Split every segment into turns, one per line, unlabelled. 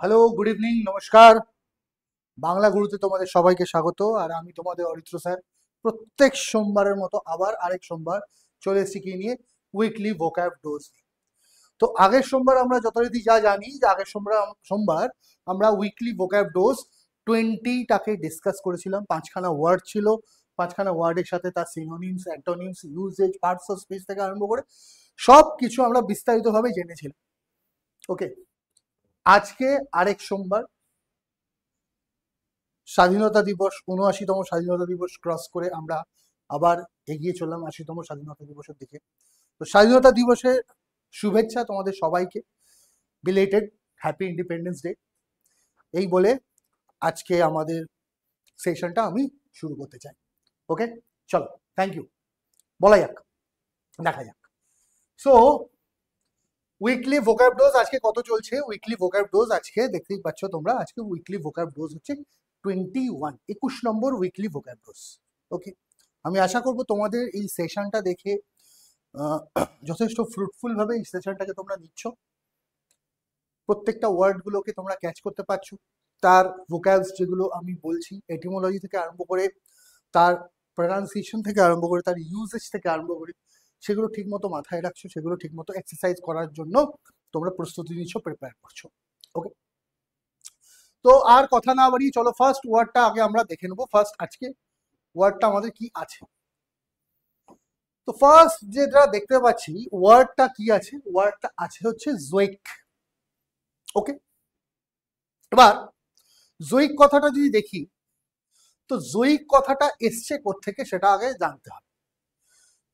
Hello, good evening, নমস্কার। বাংলা গুরুতে তোমাদের সবাইকে স্বাগত। আর আমি তোমাদের অরিত্র স্যার প্রত্যেক সোমবারের মতো আবার আরেক সোমবার চলে এসেছি কি নিয়ে, উইকলি ভোক্যাব ডোজ। তো আগের সোমবার আমরা যথারীতি যা জানি যে আগের সোমবার আমরা উইকলি ভোক্যাব ডোজ 20টাকে ডিসকাস করেছিলাম। পাঁচখানা ওয়ার্ড ছিল, পাঁচখানা ওয়ার্ডের সাথে তার synonyms, antonyms, uses, parts of speech থেকে আরম্ভ করে সব কিছু আমরা বিস্তারিতভাবে জেনেছিলাম। ওকে, আজকে আরেক সোমবার, স্বাধীনতা দিবস, ৭৯তম স্বাধীনতা দিবস ক্রস করে আমরা আবার এগিয়ে চললাম ৮০তম স্বাধীনতা দিবসের দিকে। তো স্বাধীনতা দিবসের শুভেচ্ছা তোমাদের সবাইকে, বিলেটেড হ্যাপি ইন্ডিপেন্ডেন্স ডে। এই বলে আজকে আমাদের সেশনটা আমি শুরু করতে চাই। ওকে, চলো, থ্যাংক ইউ। বলা যাক, দেখা যাক। সো উইকলি ভোক্যাব ডোজ আজকে কত চলছে? উইকলি ভোক্যাব ডোজ আজকে দেখতেই পাচ্ছ তোমরা, আজকে উইকলি ভোক্যাব ডোজ হচ্ছে 21, 21 নম্বর উইকলি ভোক্যাব ডোজ। ওকে, আমি আশা করব তোমাদের এই সেশনটা দেখে যথেষ্ট ফ্রুটফুল ভাবে এই সেশনটাকে তোমরা নিচ্ছ। প্রত্যেকটা ওয়ার্ডগুলোকে তোমরা ক্যাচ করতে পারছো, তার ভোক্যাবস যেগুলো আমি বলছি, এটিমোলজি থেকে আরম্ভ করে তার প্রনাউন্সিয়েশন থেকে আরম্ভ করে তার ইউজেজ থেকে আরম্ভ করে সেগুলো ঠিকমতো মাথায় রাখছো, সেগুলো ঠিকমতো এক্সারসাইজ করার জন্য তোমরা প্রস্তুতি নিচ্ছ, প্রিপেয়ার করছো। ওকে, তো আর কথা না বাড়িয়ে চলো ফার্স্ট ওয়ার্ডটা আগে আমরা দেখে নেবো। ফার্স্ট আজকে ওয়ার্ডটা আমাদের কি আছে। তো ফার্স্ট যেটা দেখতে পাচ্ছি ওয়ার্ডটা কি আছে, ওয়ার্ডটা আছে হচ্ছে জোইক। ওকে, এবার জোইক কথাটা যদি দেখি, তো জোইক কথাটা এসছে কোত্থেকে সেটা আগে জানতে হবে।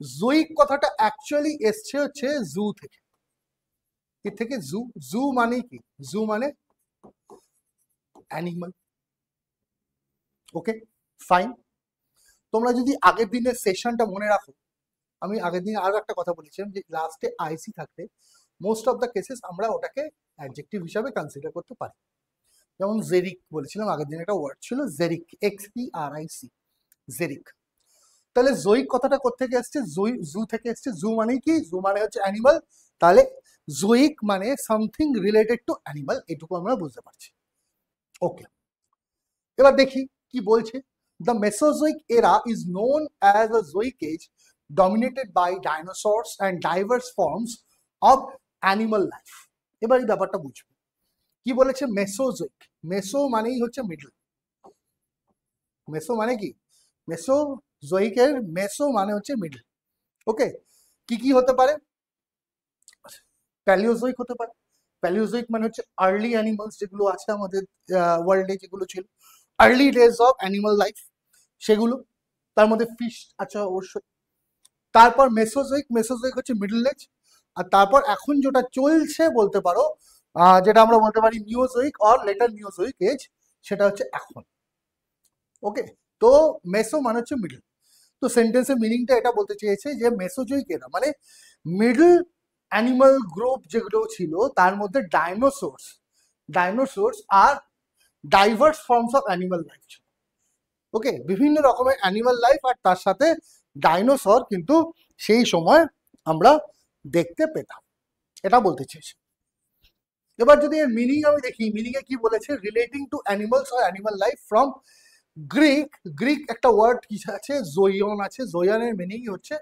জোইক কথাটা অ্যাকচুয়ালি এসছে হচ্ছে জু থেকে। কি থেকে? জু। জু মানে কি? জু মানে অ্যানিমাল। ওকে, ফাইন। তোমরা যদি আগের দিনের সেশনটা মনে রাখো, আমি আগের দিন আরো একটা কথা বলেছিলাম যে লাস্টে আইসি থাকলে মোস্ট অফ দ্য কেসেস আমরা ওটাকে অ্যাডজেক্টিভ হিসাবে কনসিডার করতে পারি। যেমন জেরিক বলেছিলাম আগের দিন, একটা ওয়ার্ড ছিল জেরিক, XPRIC, জেরিক। তাহলে জৈক কথাটা কোত্থেকে এসছে? জু থেকে এসছে। জু মানে কি? জু মানে হচ্ছে অ্যানিমাল। তাহলে জৈক মানে সামথিং রিলেটেড টু অ্যানিমাল, এটুকু আমরা বুঝতে পারছি। ওকে, এবার দেখি কি বলছে। The Mesozoic era is known as a zoic age dominated by dinosaurs and diverse forms of animal life. এবার এই ব্যাপারটা বুঝবো কি বলেছে। মেসোজোইক, মেসো মানেই হচ্ছে মিডল। মেসো মানে কি? মেসোজোইকের মেসো মানে হচ্ছে মিডল। ওকে, কি কি হতে পারে? প্যালিওজোইক হতে পারে। প্যালিওজোইক মানে হচ্ছে আর্লি অ্যানিমালস যেগুলো আছে আমাদের ওয়ার্ল্ডে, যেগুলো ছিল early days of animal life, সেগুলো। তার মধ্যে ফিশ আছে অবশ্যই। তারপর মেসোজোইক, মেসোজোইক হচ্ছে মিডল এজ। আর তারপর এখন যেটা চলছে বলতে পারো, যেটা আমরা বলতে পারি নিওজোইক অর লেটার নিওজোইক এজ, সেটা হচ্ছে এখন। ওকে, তো মেসো মানে হচ্ছে মিডল। তো সেন্টেন্সের মিনিংটা এটা বলতে চেয়েছে যে মেসোজোইক এরা মানে মিডল অ্যানিমাল গ্রুপ যেগুলো ছিল তার মধ্যে ডাইনোসরস আর diverse forms of animal life ছিল। ওকে, বিভিন্ন রকমের অ্যানিমাল লাইফ আর তার সাথে ডাইনোসর কিন্তু সেই সময় আমরা দেখতে পেতাম, এটা বলতে চেয়েছি। এবার যদি এর মিনিং আমি দেখি, মিনিং এ কি বলেছে? Relating to animals or animal life from Greek. Greek একটা ওয়ার্ড কি আছে? জোয়ন আছে। জোয়ানের মিনিং হচ্ছে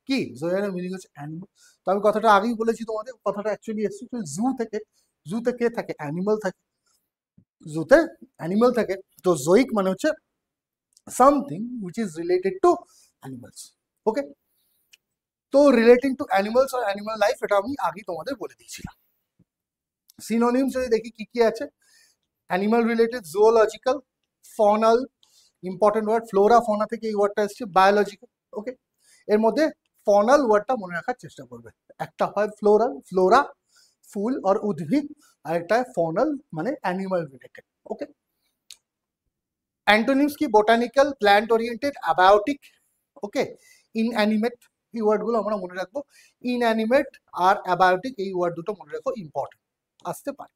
কি? জোয়ানের মিনিং হচ্ছে অ্যানিমাল। তো আমি কথাটা আগেই বলেছি তোমাদের, কথাটা অ্যাকচুয়ালি এসছে জু থেকে। জুতে কে থাকে? অ্যানিমাল থাকে। জুতে অ্যানিমাল থাকে। তো জোইক মানে হচ্ছে something which is related to animals. Okay, তো রিলেটিং টু অ্যানিমালস আর অ্যানিমাল লাইফ এটা আমি আগেই তোমাদের বলে দিয়েছিলাম। সিনোনিমস যদি দেখি কি কি আছে, animal related, zoological, faunal, important word, flora fauna থেকে এই ওয়ার্ডটা এসছে, বায়োলজিক্যাল। ওকে, এর মধ্যে ফনাল ওয়ার্ডটা মনে রাখার চেষ্টা করবে। একটা হয় ফ্লোরাল, ফ্লোরা ফুল আর উদ্ভিদ, আর একটা ফনাল মানে অ্যানিমাল রিলেটেড। ওকে, অ্যান্টোনিমস কি? Botanical, plant oriented, abiotic. Okay, inanimate, এই ওয়ার্ডগুলো আমরা মনে রাখবো। ইনঅ্যানিমেট আর অ্যাবায়োটিক, এই ওয়ার্ড দুটো মনে রাখো, ইম্পর্টেন্ট আসতে পারে।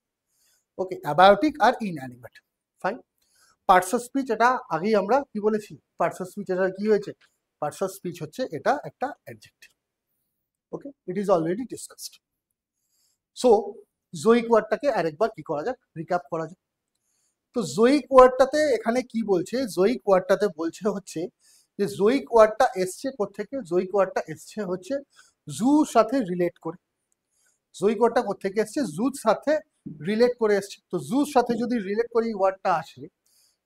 ওকে, অ্যাবায়োটিক আর inanimate, fine. Parts of speech, এটা আগেই আমরা কি বলেছি? পার্টস অফ স্পিচ এটা কি হয়েছে? পার্টস অফ স্পিচ হচ্ছে এটা একটা adjective. Okay, it is already discussed. So zoic ওয়ার্ডটাকে আরেকবার কি করা যাক, রিক্যাপ করা যাক। তো জোয়িক ওয়ার্ডটাতে এখানে কি বলছে, জোয়িক ওয়ার্ডটাতে বলছে হচ্ছে যে জোয়িক ওয়ার্ডটা এসছে কোত্থেকে, জোয়িক ওয়ার্ডটা এসছে হচ্ছে জুর সাথে রিলেট করে। জোয়িক ওয়ার্ডটা কোত্থেকে এসছে, জুর সাথে রিলেট করে এসছে। তো জুর সাথে যদি রিলেট করে এই ওয়ার্ডটা আসে,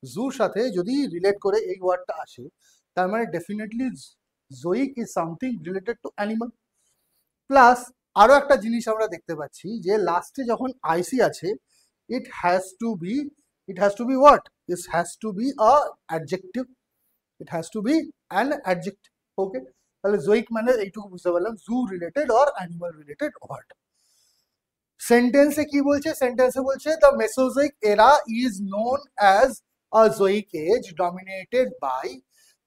জুর সাথে যদি রিলেট করে এই ওয়ার্ডটা আসে, তার মানে definitely zoic is something related to animal. Plus আরো একটা জিনিস আমরা দেখতে পাচ্ছি যে লাস্টে যখন আইসি আছে, it has to be what? It has to be a adjective. It has to be an adjective. Okay, তাহলে জোয়িক মানে এইটুকু বুঝতে পারলাম, zoo related or animal related word. সেন্টেন্সে কি বলছে, সেন্টেন্সে বলছে the Mesozoic era is known as a zoic age dominated by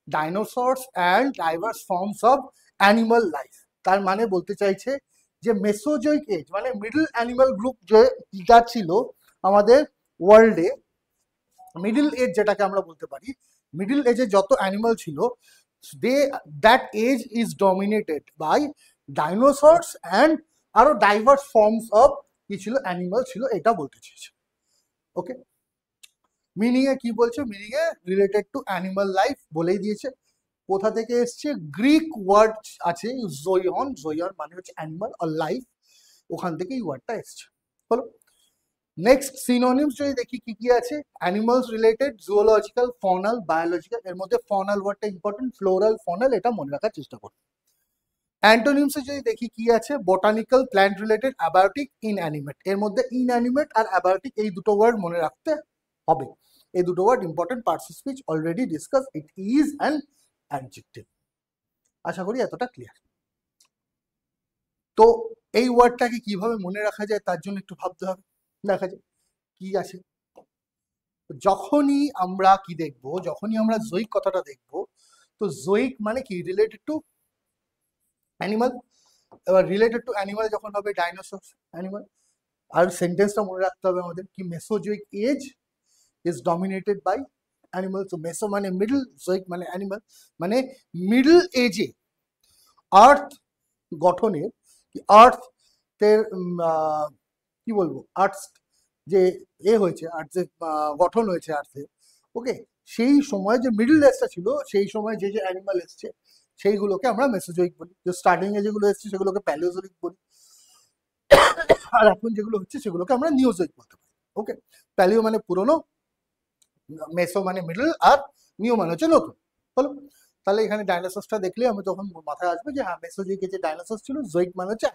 dinosaurs and diverse forms of animal life. তার মানে বলতে চাইছে যে মেসোজোইক এজ মানে মিডল অ্যানিমাল গ্রুপ যেটা ছিল আমাদের ওয়ার্ল্ডে, মিডল এজ যেটাকে আমরা বলতে পারি, মিডল এজে যত অ্যানিমাল ছিল, that age is dominated by dinosaurs and আরো ডাইভার্স ফর্মস অফ কি ছিল, অ্যানিমাল ছিল, এটা বলতে চেয়েছে। ওকে, মিনিং এ কি বলছে, meaning A related to animal life বলেই দিয়েছে। কোথা থেকে এসছে, গ্রিক ওয়ার্ড আছে জোয়ন, জোয়ন মানে হচ্ছে অ্যানিমাল আর লাইফ, ওখান থেকে এই ওয়ার্ডটা এসছে। হলো, নেক্সট সিনোনিমস যদি দেখি কি কি আছে, অ্যানিমালস রিলেটেড, জুওলজিক্যাল, ফনাল, বায়োলজিক্যাল। এর মধ্যে ফনাল ওয়ার্ডটা ইম্পর্টেন্ট, ফ্লোরাল, ফনাল, এটা মনে রাখার চেষ্টা করুন। অ্যান্টোনিমসে যদি দেখি কি আছে, botanical, plant related, abiotic, inanimate. এর মধ্যে ইনঅ্যানিমেট আর অ্যাবায়োটিক এই দুটো ওয়ার্ড মনে রাখতে হবে। এই দুটো word important, parts of speech already discuss, it is an adjective. আশা করি এতটা ক্লিয়ার। তো এই ওয়ার্ডটাকে কিভাবে মনে রাখা যায় তার জন্য একটু ভাবতে হবে। দেখা যায় কি আছে, যখনই আমরা কি দেখব, যখনই আমরা জোয়িক কথাটা দেখব, তো জোয়িক মানে কি, রিলেটেড টু অ্যানিমাল। এবার রিলেটেড টু অ্যানিমাল যখন হবে ডাইনোসর অ্যানিমাল, আর সেন্টেন্সটা মনে রাখতে হবে আমাদের কি, Mesozoic age is dominated by animal. তো মেসো মানে মিডল, জোয়িক মানে অ্যানিমাল, মানে মিডল এজে আর্থ গঠনের, আর্থ এর কি বলবো, আর্থ যে হয়েছে, আর্থ যে গঠন হয়েছে আর্থে, ওকে, সেই সময় যে মিডল এজটা ছিল, সেই সময় যে যে অ্যানিমাল এসছে সেইগুলোকে আমরা মেসোজোয়িক বলি। যে স্টার্টিং এ যেগুলো এসছে সেগুলোকে প্যালিওজোয়িক বলি, আর এখন যেগুলো হচ্ছে সেগুলোকে আমরা নিওজোয়িক বলতে পারি। ওকে, প্যালিও মানে পুরনো, মেসো মানে মিডল, আর নিও মানে হচ্ছে নতুন। হলো, তাহলে এখানে ডাইনোসরসটা দেখলে আমি তখন মাথায় আসবে যে হ্যাঁ মেসোজোয়িকে যে ডাইনোসর ছিল, জোয়িক মানে হচ্ছে।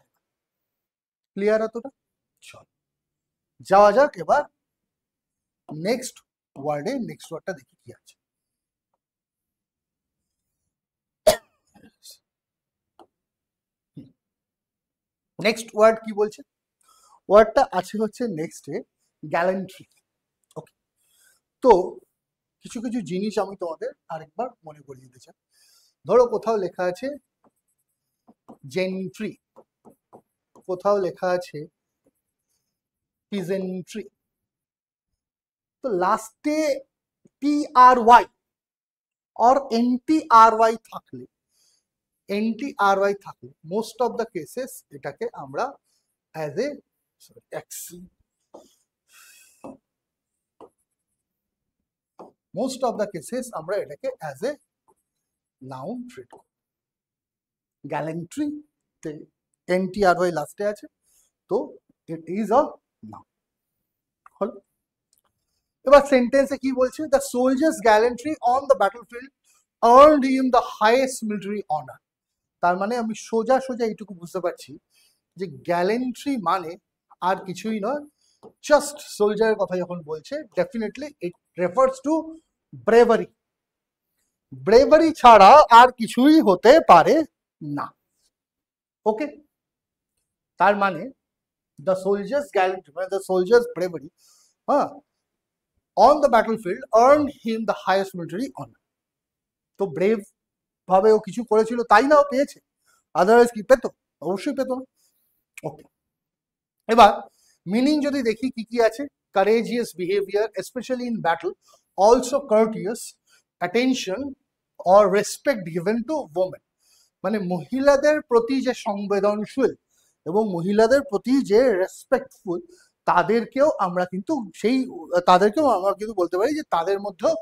ক্লিয়ার এতটা? চল যাওয়া যাক এবার নেক্সট ওয়ার্ডে, নেক্সট ওয়ার্ডটা দেখি কি আছে। নেক্সট ওয়ার্ড কি বলছে, ওয়ার্ডটা আছে হচ্ছে নেক্সটে গ্যালেন্ট্রি। ওকে, তো কিছু কিছু জিনিস আমি তোমাদের আরেকবার মনে করিয়ে দিতে চাই। ধরো কোথাও লেখা আছে জেন্ট্রি, কোথাও লেখা আছে পিজেন্ট্রি, তো লাস্টে TRY or NTRY থাকলে, NTRY থাকলে মোস্ট অফ দ্য কেসেস এটাকে আমরা as a most of the cases আমরা এটাকে অ্যাজ এ নাউন ট্রিট করি। গ্যালেন্ট্রি তে NTRY লাস্টে আছে, তো ইট ইজ আ নাউন। হলো, এবার সেন্টেন্সে কি বলছে, the soldier's gallantry on the battlefield earned him the highest military honour. তার মানে আমি সোজা সোজা এইটুকু বুঝতে পারছি যে গ্যালেন্ট্রি মানে আর কিছুই নয়, জাস্ট সোলজারের কথা যখন বলছে definitely it refers to bravery. Bravery ছাড়া আর কিছুই হতে পারে না। ওকে, তার মানে দ্য সোলজার্স গ্যালেন্ট্রি মানে দ্য সোলজার্স ব্রেভারি, হ্যাঁ, on the battlefield earned him the highest military honour. তো ব্রেভ ভাবে ও কিছু করেছিল তাই না ও পেয়েছে, আদারওয়াইজ কি পেত, অবশ্যই পেত না। ওকে, এবার মিনিং যদি দেখি কি কি আছে, courageous behavior especially in battle, also courteous, attention or respect given to women, মানে মহিলাদের প্রতি যে সংবেদনশীল এবং মহিলাদের প্রতি যে রেসপেক্টফুল, তাদেরকেও আমরা কিন্তু বলতে পারি যে তাদের মধ্যেও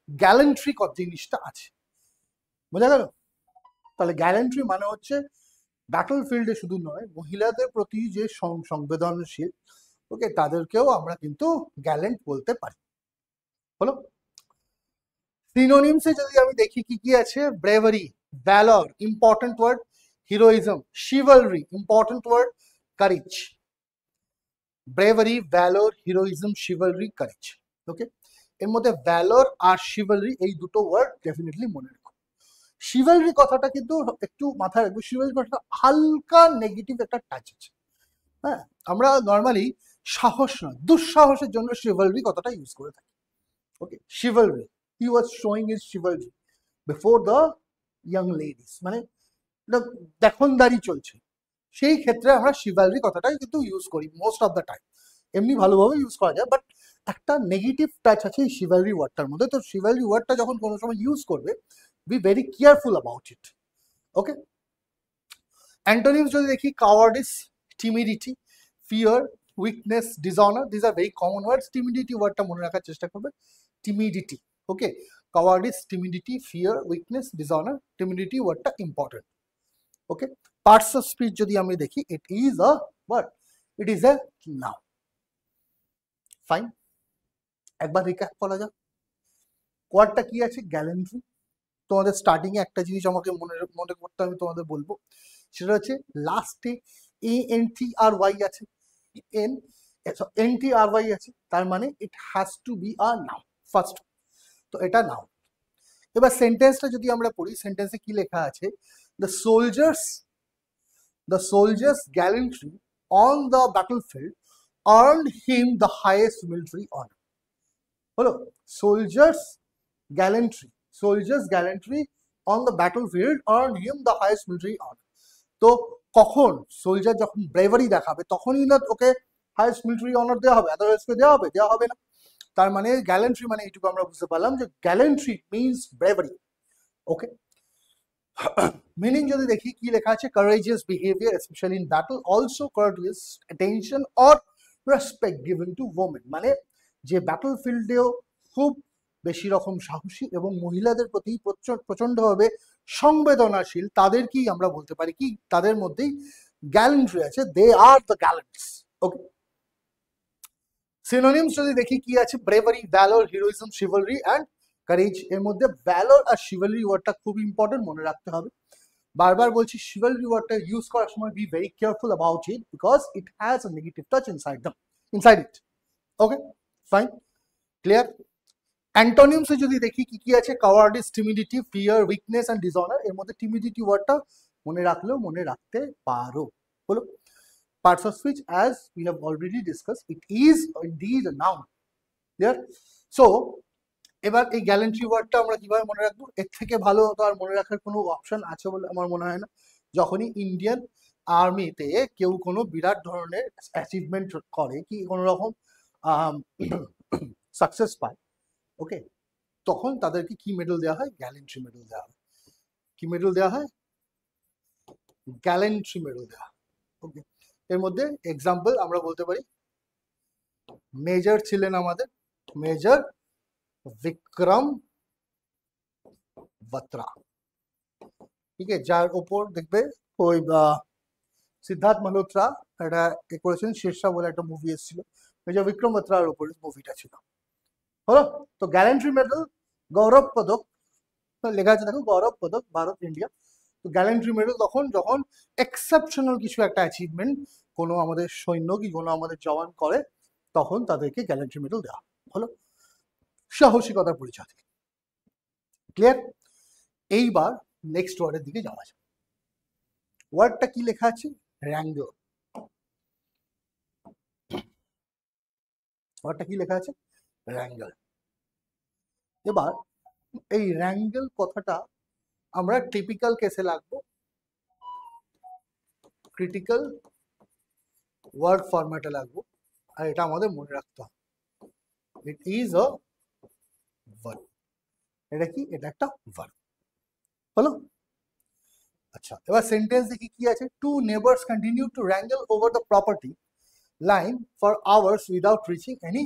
গ্যালেন্ট্রি জিনিসটা আছে। বোঝা গেল? তাহলে গ্যালেন্ট্রি মানে হচ্ছে ব্যাটল ফিল্ডে শুধু নয়, মহিলাদের প্রতি যে সংবেদনশীল, ওকে, তাদেরকেও আমরা কিন্তু গ্যালেন্ট বলতে পারি। হলো? সিনোনিমসে যদি আমি দেখি কি কি আছে, bravery, valour, important word, heroism, chivalry, important word, courage. Bravery, valour, heroism, chivalry, courage. Okay, এর মধ্যে ভ্যালর আর শিভালরি এই দুটো ওয়ার্ড ডেফিনেটলি মনে রাখো। শিভালরি কথাটা কিন্তু একটু মাথায় রাখবো, শিভালরি কথাটা হালকা নেগেটিভ একটা টাচ আছে। হ্যাঁ, আমরা নর্মালি সাহস নয়, দুঃসাহসের জন্য শিভালরি কথাটা ইউজ করে থাকি। ওকে, শিভালরি, he was showing his chivalry before the young ladies, মানে দেখনদারি চলছে, সেই ক্ষেত্রে আমরা শিভালরি কথাটাই কিন্তু ইউজ করি মোস্ট অফ দ্য টাইম। এমনি ভালোভাবে ইউজ করা যায়, বাট একটা নেগেটিভ টাচ আছে এই শিভালরি ওয়ার্ডটার মধ্যে। তো শিভালরি ওয়ার্ডটা যখন কোনো সময় ইউজ করবে, be very careful about it. Okay, antonyms যদি দেখি, cowardice, timidity, fear, weakness, dishonour, this are very common words. Timidity ওয়ার্ডটা মনে রাখার চেষ্টা করবে, timidity. Okay, cowardice, timidity, fear, weakness, dishonour, timidity ওয়ার্ডটা important. Okay, parts of speech যদি আমি দেখি, it is a word, it is a noun. Fine, একবার রিক্যাপ করা যাক। ওয়ার্ডটা কি আছে? গ্যালেন্ট্রি। তোমাদের স্টার্টিং এ একটা জিনিস আমাকে মনে করতে আমি তোমাদের বলবো, সেটা হচ্ছে লাস্টে ANTRY আছে, NTRY আছে, তার মানে ইট has to be a noun first. তো এটা নাউন। এবার সেন্টেন্সটা যদি আমরা পড়ি, সেন্টেন্সে কি লেখা আছে? The soldier's gallantry on the battlefield earned him the highest military honor. হলো, soldier's gallantry on the battlefield earned him the highest military honor. তো কখন সোলজার যখন ব্রেভারি দেখাবে, তখনই না ওকে হাইয়েস্ট মিলিটারি অনার দেওয়া হবে, আদারওয়াইজ দেওয়া হবে না। তার মানে গ্যালেন্ট্রি মানে এইটুকু আমরা বুঝতে পারলাম যে গ্যালেন্ট্রি মিন্স ব্রেভারি। ওকে, মিনিং যদি দেখি কি লেখা আছে, courageous behavior especially in battle, also courteous attention or respect given to women, মানে যে ব্যাটল ফিল্ডেও খুব বেশি রকম সাহসী এবং মহিলাদের প্রতি প্রচন্ডভাবে সংবেদনশীল, তাদেরকেই আমরা বলতে পারি কি, তাদের মধ্যেই গ্যালেন্ট্রি আছে, দে আর দ্য গ্যালেন্টস। ওকে, সিনোনিমস যদি দেখি কি আছে, bravery, valour, heroism, chivalry and courage. এর মধ্যে ভ্যালর আর শিভালরি ওয়ার্ডটা খুব ইম্পর্টেন্ট, মনে রাখতে হবে। বারবার বলছি, শিভালরি ওয়ার্ডটা ইউজ করার সময় be very careful about it, because it has a negative touch inside it. Okay, fine, clear. অ্যান্টোনিমসে যদি দেখি কি কি আছে, cowardice, timidity, fear, weakness and dishonour. এর মধ্যে টিমিডিটি ওয়ার্ডটা মনে রাখলেও মনে রাখতে পারো। হলো, parts of speech as we have already discussed, it is indeed a noun. Clear? So এবার এই গ্যালেন্ট্রি ওয়ার্ডটা আমরা কিভাবে মনে রাখবো? এর থেকে ভালো তো আর মনে রাখার কোনো অপশন আছে বলে আমার মনে হয় না। যখনই ইন্ডিয়ান আর্মিতে কেউ কোনো বিরাট ধরনের অ্যাচিভমেন্ট করে, কি কোনো রকম সাকসেস পায়, ওকে, তখন তাদেরকে কি মেডেল দেওয়া হয়? গ্যালেন্ট্রি মেডেল দেওয়া হয়। কি মেডেল দেওয়া হয়? গ্যালেন্ট্রি মেডেল দেওয়া হয়। ওকে, এর মধ্যে এক্সাম্পল আমরা বলতে পারি, মেজর ছিলেন আমাদের মেজর বিক্রম বাত্রা, ঠিক আছে, যার ওপর দেখবে ওই সিদ্ধার্থ মালহোত্রা একটা করেছেন, শেরশাহ বলে একটা মুভি এসেছিল, মেজর বিক্রম বাত্রার ওপর মুভিটা ছিল। হলো, তো গ্যালেন্ট্রি মেডেল, গৌরব পদক লেখা আছে, দেখো গৌরব পদক, ভারত, ইন্ডিয়া। তো গ্যালেন্ট্রি মেডেল তখন যখন এক্সেপশনাল কিছু একটা অ্যাচিভমেন্ট কোনো আমাদের সৈন্য কি কোনো আমাদের জওয়ান করে, তখন তাদেরকে গ্যালেন্ট্রি মেডেল দেওয়া হলো, সাহসিকতার পরিচয় থেকে। ক্লিয়ার? এইবার নেক্সট ওয়ার্ডের দিকে যাওয়া যাক। ওয়ার্ডটা কি লেখা আছে? র্যাঙ্গল। ওয়ার্ডটা কি লেখা আছে? র্যাঙ্গল। এবার এই র্যাঙ্গল কথাটা আমরা টিপিক্যাল কেসে লাগবো, ক্রিটিক্যাল ওয়ার্ড ফরম্যাটে লাগবো, আর এটা আমাদের মনে রাখতে হবে, ইট ইজ আ ভার্ব। এটা কি? এটা একটা ভার্ব। হলো, আচ্ছা। আচ্ছা, এবার সেন্টেন্স দেখি কি আছে। Two neighbours continue to wrangle over the property line for hours without reaching any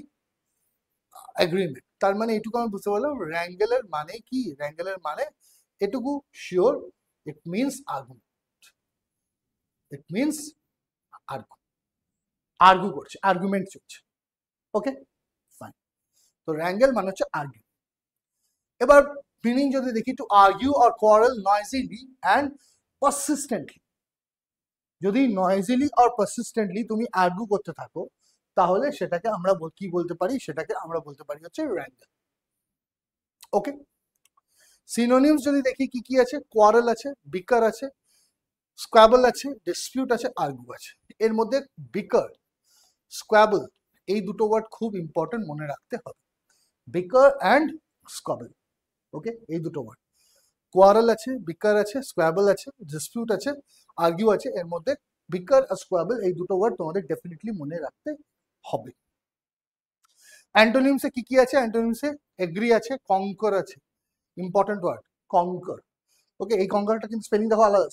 agreement. তার মানে এটুকু আমি বুঝতে পারলাম wrangle এর মানে কি। wrangle এর মানে এটুকু sure, it means argument. It means argue করছে, আর্গুমেন্ট চলছে। Okay fine. তো wrangle মানে হচ্ছে আর্গু। এবার মিনিং যদি দেখি, to argue or quarrel noisily and persistently. যদি নয়েজিলি অর পারসিস্টেন্টলি তুমি আর্গু করতে থাকো, তাহলে সেটাকে আমরা কি বলতে পারি, সেটাকে আমরা বলতে পারি হচ্ছে wrangle। ওকে, সিনোনিমস যদি দেখি কি কি আছে, কোয়ারেল আছে, বিকার আছে, স্কোয়াবল আছে, ডিসপিউট আছে, আর্গু আছে। এর মধ্যে বিকার, স্কোয়াবল এই দুটো ওয়ার্ড খুব ইম্পর্টেন্ট, মনে রাখতে হবে। বিকার অ্যান্ড স্কোয়াবল, ওকে, এই দুটো ওয়ার্ড। কোয়ারেল আছে, বিকার আছে, স্কোয়াবল আছে, ডিসপিউট আছে, আর্গিউ আছে। এর মধ্যে বিকার আর স্কোয়াবল এই দুটো ওয়ার্ড তোমাদের ডেফিনেটলি মনে রাখতে হবে। অ্যান্টোনিমসে কি কি আছে? অ্যান্টোনিমসে এগ্রি আছে, কনকার আছে, ইম্পর্টেন্ট ওয়ার্ড কনকার। ওকে, এই কনকারটা কিন্তু স্পেলিং দেখো আলাদা,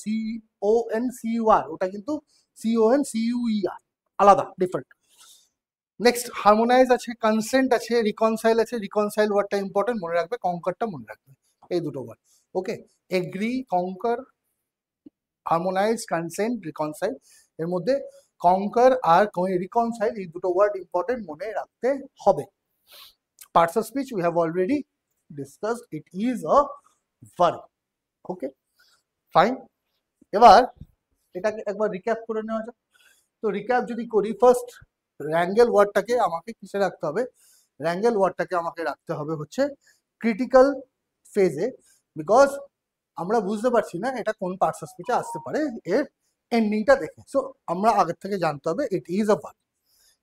CONCUR, ওটা কিন্তু CONCUER, আলাদা, ডিফারেন্ট। নেক্সট হারমোনাইজ আছে, কনসেন্ট আছে, রিকনসাইল আছে। রিকনসাইল ওয়ার্ডটা ইম্পর্টেন্ট, মনে রাখবে। কনকারটা মনে রাখবে, এই দুটো ওয়ার্ড। ওকে, এগ্রি, কনকার, হারমোনাইজ, কনসেন্ট, রিকনসাইল। এর মধ্যে কনকার আর রিকনসাইল এই দুটো ওয়ার্ড ইম্পর্টেন্ট, মনে রাখতে হবে। Parts of speech we have already discussed, it is a verb. Okay fine. এবার এটাকে একবার রিক্যাপ করে নেওয়া যাক। তো রিক্যাপ যদি করি, ফার্স্ট wrangle ওয়ার্ডটাকে আমাকে কিসে রাখতে হবে? wrangle ওয়ার্ডটাকে আমাকে রাখতে হবে হচ্ছে ক্রিটিক্যাল ফেজে, বিকজ আমরা বুঝতে পারছি না এটা কোন পার্টস অফ স্পিচে আসতে পারে এর এন্ডিংটা দেখে। সো আমরা আগের থেকে জানতে হবে ইট ইজ আ ভার্ব।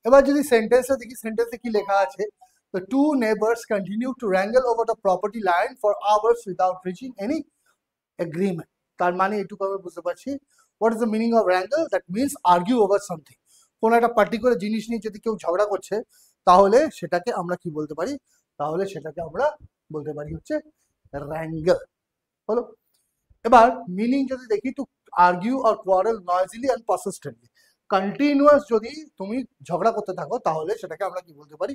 এবার যদি সেন্টেন্সে দেখি, সেন্টেন্সে কি লেখা আছে? The two neighbors continue to wrangle over the property line for hours without reaching any agreement. তার মানে এটুকু আমরা বুঝতে পারছি, what is the meaning of wrangle? That means argue over something. কোন একটা পার্টিকুলার জিনিস নিয়ে যদি কেউ ঝগড়া করছে, তাহলে সেটাকে আমরা কি বলতে পারি? তাহলে সেটাকে আমরা বলতে পারি হচ্ছে wrangle। হলো। এবার মিনিং যদি দেখি, to argue or quarrel noisily and persistently. Continuous যদি তুমি ঝগড়া করতে থাকো, তাহলে সেটাকে আমরা কি বলতে পারি?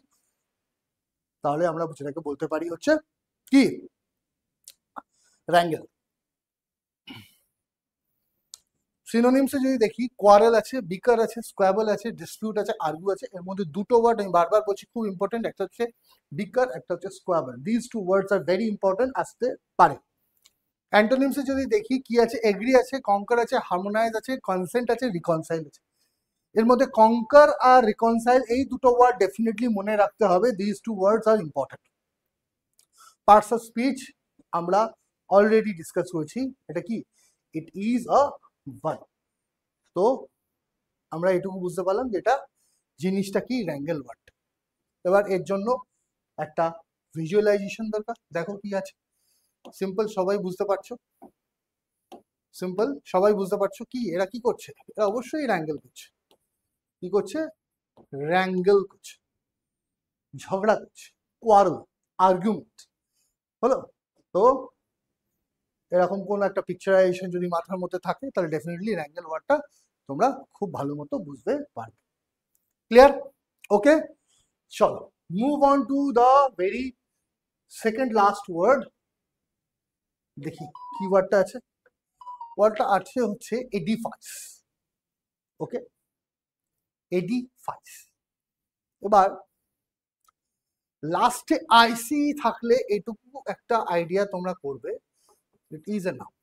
তাহলে আমরা সেটাকে বলতে পারি হচ্ছে কি? wrangle। সিনোনিমসে যদি দেখি, কোয়ারেল আছে, বিকার আছে, স্কোয়াবল আছে, ডিসপিউট আছে, আর্গু আছে। এর মধ্যে দুটো ওয়ার্ড আমি বারবার বলছি খুব ইম্পর্টেন্ট, একটা হচ্ছে বিকার, একটা হচ্ছে squabble. This two words are very important, আসতে পারে। অ্যান্টোনিমসে যদি দেখি কি আছে, এগ্রি আছে, কনকার আছে, হারমোনাইজ আছে, কনসেন্ট আছে, রিকনসাইল আছে। এর মধ্যে কনকার আর রিকনসাইল এই দুটো ওয়ার্ড ডেফিনেটলি মনে রাখতে হবে, this two words are important. Parts of speech আমরা অলরেডি ডিসকাস করেছি, এটা কি? It is a verb. তো আমরা এটুকু বুঝতে পারলাম যে এটা জিনিসটা কি, wrangle ওয়ার্ড। এবার এর জন্য একটা ভিজুয়ালাইজেশন দরকার। দেখো কি আছে, সিম্পল, সবাই বুঝতে পারছো? সিম্পল, সবাই বুঝতে পারছো কি এরা কি করছে? এরা অবশ্যই wrangle করছে। কি করছে? wrangle করছে, ঝগড়া করছে, কোয়ারেল, আর্গুমেন্ট। হলো। তো এরকম কোন একটা পিকচারাইজেশন যদি মাথার মধ্যে থাকে, তাহলে ডেফিনেটলি wrangle ওয়ার্ডটা তোমরা খুব ভালো মতো বুঝতে পারবে। ক্লিয়ার? ওকে, চলো move on to the very second last word. দেখি কি ওয়ার্ডটা আছে। ওয়ার্ডটা আছে হচ্ছে এডিফাইস। ওকে, এডিফাইস। এবার লাস্টে আইসি থাকলে এটুকু একটা আইডিয়া তোমরা করবে, it is a noun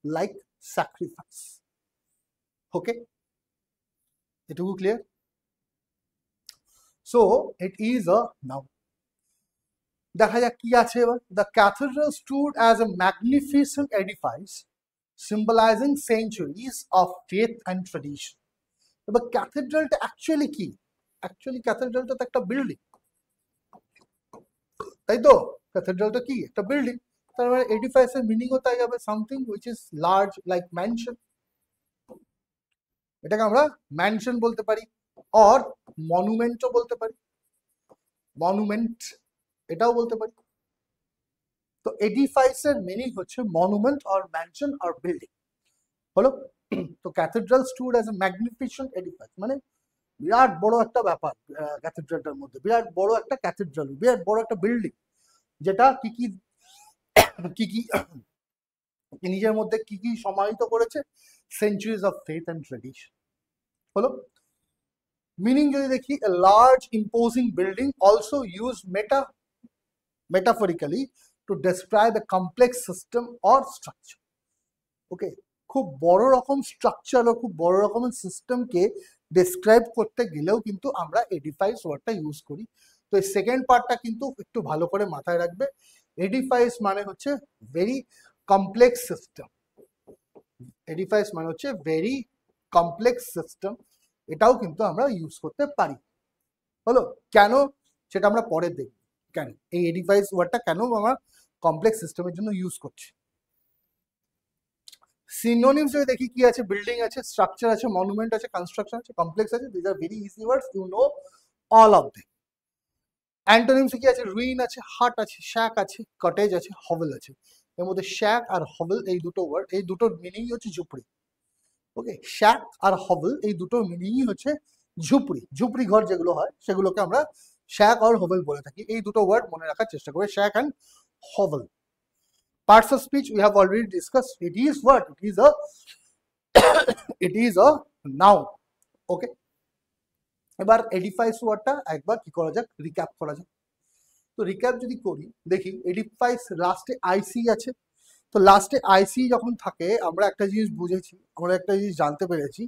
like sacrifice. Okay, এটুকু clear? So it is a noun. দেখা যাক কি আছে এবার। The cathedral stood as a magnificent edifice symbolizing centuries of faith and tradition. এবার ক্যাথেড্রালটা অ্যাকচুয়ালি কি? অ্যাকচুয়ালি ক্যাথেড্রালটা তো একটা বিল্ডিং, তাই তো? ক্যাথেড্রালটা কি? একটা বিল্ডিং। তার মানে এডিফাইসের মিনিংও তাই হবে, something which is large like mansion. এটাকে আমরা ম্যানশন বলতে পারি, অর মনুমেন্টও বলতে পারি, মনুমেন্ট এটাও বলতে পারি। তো এডিফাইসের মিনিং হচ্ছে monument or mansion or building. হলো। তো cathedral stood as a magnificent edifice, মানে বিরাট বড় একটা ব্যাপার। ক্যাথেড্রালটার মধ্যে বিরাট বড় একটা ক্যাথেড্রাল, বিরাট বড় একটা বিল্ডিং, যেটা কি কি কি কি নিজের মধ্যে কি কি সমাহিত করেছে, centuries of faith and tradition. হলো। মিনিং যদি দেখি, a large imposing building also use metaphorically to describe a complex system or structure. ওকে, খুব বড় রকম স্ট্রাকচার ও খুব বড় রকমের সিস্টেমকে ডেসক্রাইব করতে গেলেও কিন্তু আমরা এডিফাইস ওয়ার্ডটা ইউজ করি। তো এই সেকেন্ড পার্টটা কিন্তু একটু ভালো করে মাথায় রাখবে। এডিফাইস মানে হচ্ছে ভেরি কমপ্লেক্স সিস্টেম, এডিফাইস মানে হচ্ছে ভেরি কমপ্লেক্স সিস্টেম, এটাও কিন্তু আমরা ইউজ করতে পারি। হলো, কেন সেটা আমরা পরে দেখব, কেন এই এডিফাইস ওয়ার্ডটা কেন আমরা কমপ্লেক্স সিস্টেমের জন্য ইউজ করছি। সিনোনিমস যদি দেখি কি আছে, বিল্ডিং আছে, স্ট্রাকচার আছে, মনুমেন্ট আছে, কনস্ট্রাকশন আছে, কমপ্লেক্স আছে, this are very easy words, you know all of them. Antonyms কি আছে, রুইন আছে, হাট আছে, শ্যাক আছে, কটেজ আছে, হভেল আছে। এর মধ্যে শ্যাক আর হভেল এই দুটো ওয়ার্ড, এই দুটোর মিনিংই হচ্ছে ঝুপড়ি। ওকে, শ্যাক আর হভেল এই দুটোর মিনিংই হচ্ছে ঝুপড়ি, ঝুপড়ি ঘর যেগুলো হয় সেগুলোকে আমরা শ্যাক আর হভেল বলে থাকি। এই দুটো ওয়ার্ড মনে রাখার চেষ্টা করবে, শ্যাক and হভেল। Parts of speech we have already discussed. It is what? It is a noun. Okay. এবার এডিফাইস ওয়ার্ডটা একবার কি করা যাক, রিক্যাপ করা যাক। তো রিক্যাপ যদি করি, দেখি এডিফাইস লাস্টে আইসি আছে। তো লাস্টে আইসি যখন থাকে আমরা একটা জিনিস বুঝেছি, আমরা একটা জিনিস জানতে পেরেছি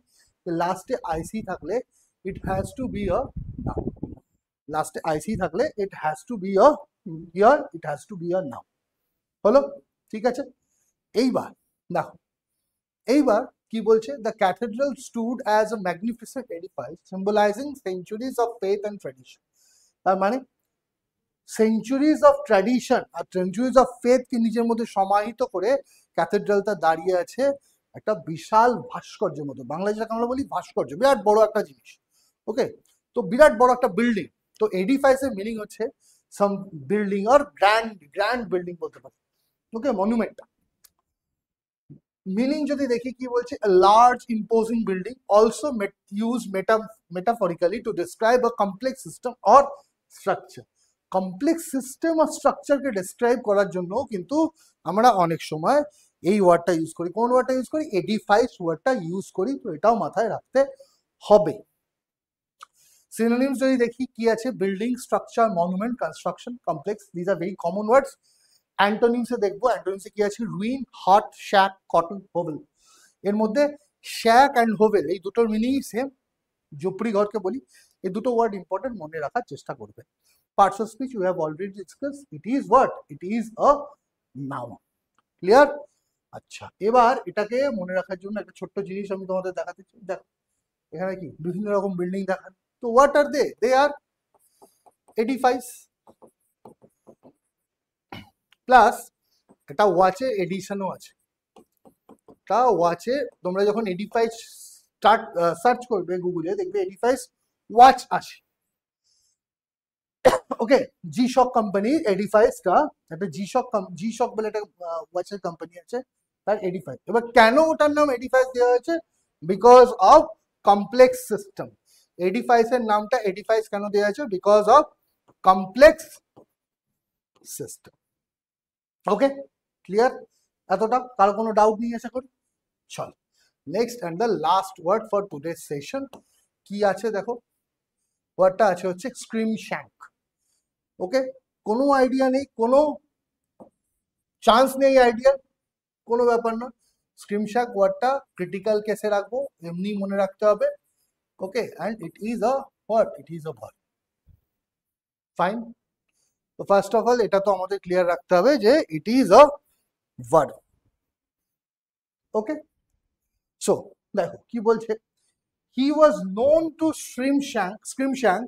যে লাস্টে আইসি থাকলে it has to be a noun. লাস্টে আইসি থাকলে it has to be a here, it has to be a noun. হলো, ঠিক আছে। এইবার দেখো, এইবার কি বলছে, the cathedral stood as a magnificent edifice symbolizing centuries of faith and tradition. তার মানে সেঞ্চুরিজ অফ ট্র্যাডিশন আর সেঞ্চুরিজ অফ ফেথকে নিজের মধ্যে সমাহিত করে ক্যাথেড্রালটা দাঁড়িয়ে আছে একটা বিশাল ভাস্কর্যের মতো। বাংলায় যেটাকে আমরা বলি ভাস্কর্য, বিরাট বড় একটা জিনিস। ওকে, তো বিরাট বড় একটা বিল্ডিং। তো এডিফাইসের মিনিং হচ্ছে সাম বিল্ডিং অর গ্র্যান্ড বিল্ডিং বলতে পারি। ওকে, মনুমেন্টটা মিনিং যদি দেখি কি বলছে, a large imposing building also used metaphorically to describe a complex system or structure. Complex system আর স্ট্রাকচারকে ডেসক্রাইব করার জন্য কিন্তু আমরা অনেক সময় এই ওয়ার্ডটা ইউজ করি। কোন ওয়ার্ডটা ইউজ করি? এডিফাইস ওয়ার্ডটা ইউজ করি। তো এটাও মাথায় রাখতে হবে। সিনোনিমস যদি দেখি কি আছে, building, structure, monument, construction, complex, this are very common words. অ্যান্টোনিমসে দেখবো, অ্যান্টোনিমসে কি আছে, রুইন, হাট, শ্যাক, কটন, হোভেল। এর মধ্যে শ্যাক অ্যান্ড হোভেল এই দুটোর মিনিং সেম, ঝুপড়ি ঘরকে বলি। এই দুটো ওয়ার্ড ইম্পর্টেন্ট, মনে রাখার চেষ্টা করবে। Parts of speech we have already discuss, it is what, it is a noun. Clear? আচ্ছা, এবার এটাকে মনে রাখার জন্য একটা ছোট্ট জিনিস আমি তোমাদের দেখাতে চাই। দেখো এখানে কি বিভিন্ন রকম বিল্ডিং দেখান। তো what are they R এডিফাইস plus এটা ওয়াচে এডিশনও আছে। তা ওয়াচে তোমরা যখন এডিফাইস সার্চ করবে গুগলে, দেখবে এডিফাইস ওয়াচ আছে। ওকে, জি শক কোম্পানি এডিফাইসটা, একটা জি শক বলে একটা ওয়াচের কোম্পানি আছে, তার এডিফাইস। এবার কেন ওটার নাম এডিফাইস দেওয়া হয়েছে? Because of complex system. এডিফাইসের নামটা এডিফাইস কেন দেওয়া হয়েছে? Because of complex system. Okay, clear? এতটা কারো কোনো ডাউট নেই আশা করি। চল, next and the last word for today session কি আছে দেখো, ওয়ার্ডটা আছে হচ্ছে স্ক্রিম শ্যাঙ্ক। ওকে, কোনো আইডিয়া নেই, কোনো চান্স নেই আইডিয়া, কোনো ব্যাপার না। স্ক্রিম শ্যাঙ্ক ওয়ার্ডটা ক্রিটিক্যাল কেসে রাখবো, এমনি মনে রাখতে হবে। Okay, and it is a what, it is a verb. Fine. তো ফার্স্ট অফ অল এটা তো আমাদের ক্লিয়ার রাখতে হবে যে it is a verb. Okay, so দেখো কি বলছে, he was known to Scrimshank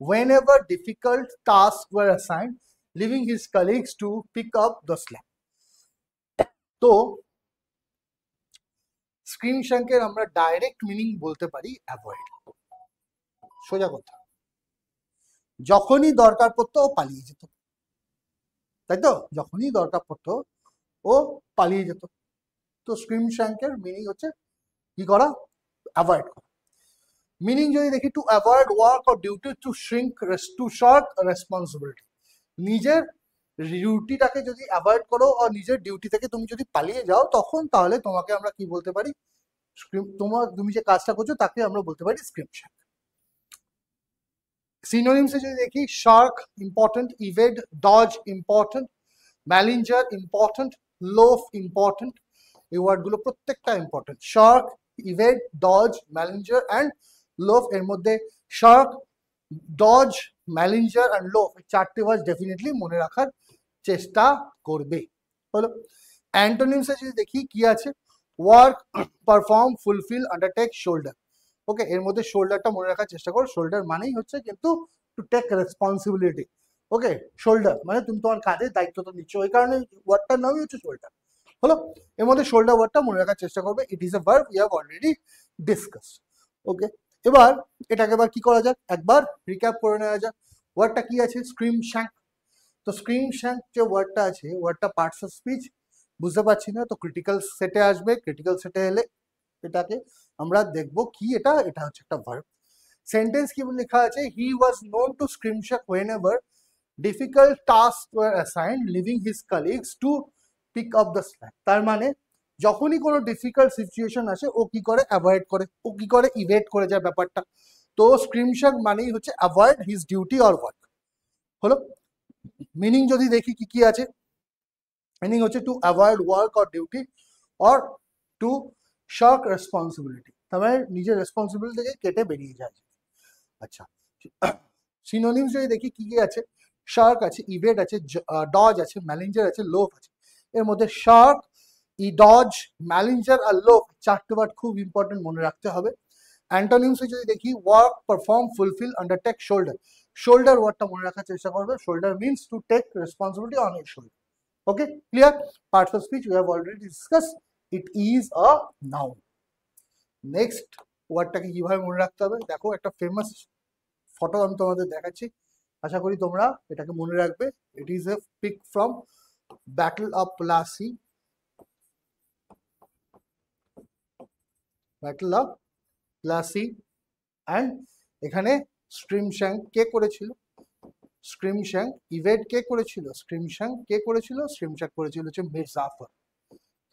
whenever difficult tasks were assigned, leaving his colleagues to pick up the slack. তো স্ক্রিমশ্যাঙ্কের আমরা ডাইরেক্ট মিনিং বলতে পারি অ্যাভয়েড। সোজা কথা, যখনই দরকার পড়তো ও পালিয়ে যেত, তাই তো? যখনই দরকার পড়তো ও পালিয়ে যেত। তো স্ক্রিমশ্যাঙ্কের মিনিং হচ্ছে কি করা, অ্যাভয়েড করা। মিনিং যদি দেখি, to avoid work or duty, to shrink, to short responsibility. নিজের ডিউটিটাকে যদি অ্যাভয়েড করো আর নিজের ডিউটি থেকে তুমি যদি পালিয়ে যাও, তখন তাহলে তোমাকে আমরা কি বলতে পারি, তুমি যে কাজটা করছো তাকে আমরা বলতে পারি স্ক্রিমশ্যাঙ্ক। সিনোনিমসে যদি দেখি, shirk important, evade, dodge important, malinger important, loaf important. এই ওয়ার্ডগুলো প্রত্যেকটা important. Shirk, evade, dodge, malinger and loaf. এর মধ্যে shirk, dodge, malinger and loaf, এই চারটে ওয়ার্ড ডেফিনেটলি মনে রাখার চেষ্টা করবে। হলো। অ্যান্টোনিমসে যদি দেখি কি আছে, work, perform, fulfil, undertake, shoulder. Okay, এর মধ্যে শোল্ডারটা মনে রাখার চেষ্টা করো। শোল্ডার মানেই হচ্ছে কিন্তু to take responsibility. Okay, shoulder মানে তুমি তোমার কাজের দায়িত্বটা নিচ্ছ, ওই কারণে ওয়ার্ডটার নামই হচ্ছে শোল্ডার। হলো, এর মধ্যে শোল্ডার ওয়ার্ডটা মনে রাখার চেষ্টা করবে। It is a verb, we have already discuss. Okay, এবার এটাকে এবার কি করা যাক, একবার রিক্যাপ করে নেওয়া যাক। ওয়ার্ডটা কি আছে, স্ক্রিমশ্যাঙ্ক। তো স্ক্রিমশ্যাঙ্ক যে ওয়ার্ডটা আছে, ওয়ার্ডটা পার্টস অফ স্পিচ, বুঝতে পারছি না, তো ক্রিটিক্যাল সেটে আসবে। ক্রিটিক্যাল সেটে এলে এটাকে আমরা দেখবো কি, এটা হচ্ছে একটা ভার্ব। সেন্টেন্স কি লেখা আছে, he was known to scrimshank whenever difficult tasks were assigned, leaving his colleagues to pick up the slack। তার মানে যখনই কোনো ডিফিকাল্ট সিচুয়েশন আসে, ও কি করে, অ্যাভয়েড করে, ও কি করে, ইভেট করে যায় ব্যাপারটা। তো স্ক্রিমশ্যাঙ্ক মানেই হচ্ছে avoid his duty or work. হলো। মিনিং যদি দেখি কি কি আছে, মিনিং হচ্ছে to avoid work or duty or to shirk responsibility. তার মানে নিজের রেসপন্সিবিলিটি থেকে কেটে বেরিয়ে যায়। আচ্ছা, সিনোনিমস যদি দেখি কি কি আছে, শার্ক আছে, ইভেড আছে, ডজ আছে, ম্যালিঞ্জার আছে, লোফ আছে। এর মধ্যে শার্ক, ডজ, ম্যালিঞ্জার আর লোফ, চারটে ওয়ার্ড খুব ইম্পর্টেন্ট, মনে রাখতে হবে। অ্যান্টোনিমসে যদি দেখি, work, perform, fulfil, undertake, shoulder. Shoulder ওয়ার্ডটা মনে রাখার চেষ্টা করবে। Shoulder means to take responsibility on your shoulder. Okay, clear? Parts of speech we have already discuss. It is a noun. Next ওয়ার্ডটাকে কিভাবে মনে রাখতে হবে, দেখো একটা ফেমাস ফটো আমি তোমাদের দেখাচ্ছি, আশা করি তোমরা এটাকে মনে রাখবে। It is a pick from battle of Plassey. Battle of Plassey. And এখানে স্ক্রিমশ্যাঙ্ক কে করেছিল, স্ক্রিমশ্যাঙ্ক, ইভেড কে করেছিল, স্ক্রিমশ্যাঙ্ক কে করেছিল, স্ক্রিমশ্যাঙ্ক করেছিল হচ্ছে মীর জাফর।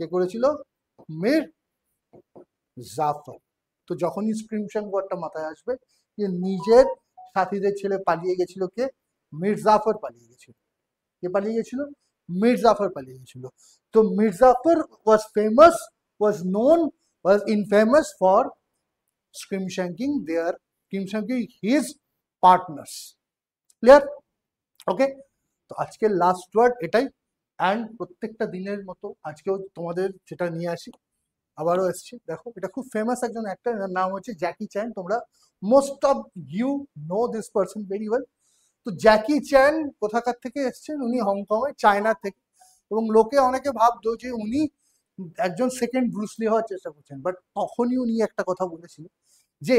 কে করেছিল, মীর জাফর। তো যখনই স্ক্রিমশ্যাঙ্ক ওয়ার্ডটা মাথায় আসবে, যে নিজের সাথীদের ছেলে পালিয়ে গেছিল, কে, মীর জাফর পালিয়ে গেছিল। কে পালিয়ে গেছিল, মীর জাফর পালিয়ে গেছিল। তো Mir Jafar was famous, was known, was infamous for scrimshanking there, scrimshanking his partners. Clear? Okay, তো আজকের লাস্ট ওয়ার্ড এটাই। অ্যান্ড প্রত্যেকটা দিনের মতো আজকেও তোমাদের যেটা নিয়ে আসি, আবারও এসছি। দেখো, এটা খুব ফেমাস একজন অ্যাক্টর, এর নাম হচ্ছে জ্যাকি চ্যান। তোমরা most of you know this person very well. তো জ্যাকি চ্যান কোথাকার থেকে এসছেন, উনি হংকং এ, চায়না থেকে। এবং লোকে অনেকে ভাবতো যে উনি একজন সেকেন্ড ব্রুসলি হওয়ার চেষ্টা করছেন, বাট তখনই উনি একটা কথা বলেছিলেন যে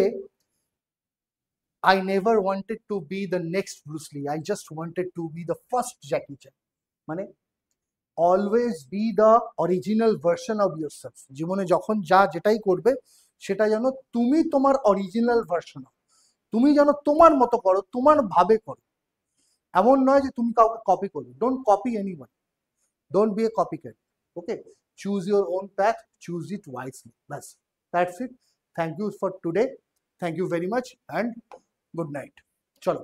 I never wanted to be the next Bruce Lee, I just wanted to be the first Jackie Chan। মানে always be the original version of your self. জীবনে যখন যা যেটাই করবে, সেটা যেন তুমি তোমার অরিজিনাল ভার্সন, তুমি যেন তোমার মতো করো, তোমার ভাবে করো। এমন নয় যে তুমি কাউকে কপি করবে। Don't copy anyone, don't be a copy cat. Okay, choose your own path, choose it wisely. ব্যাস, that's it. Thank you for today, thank you very much and good night. চলো।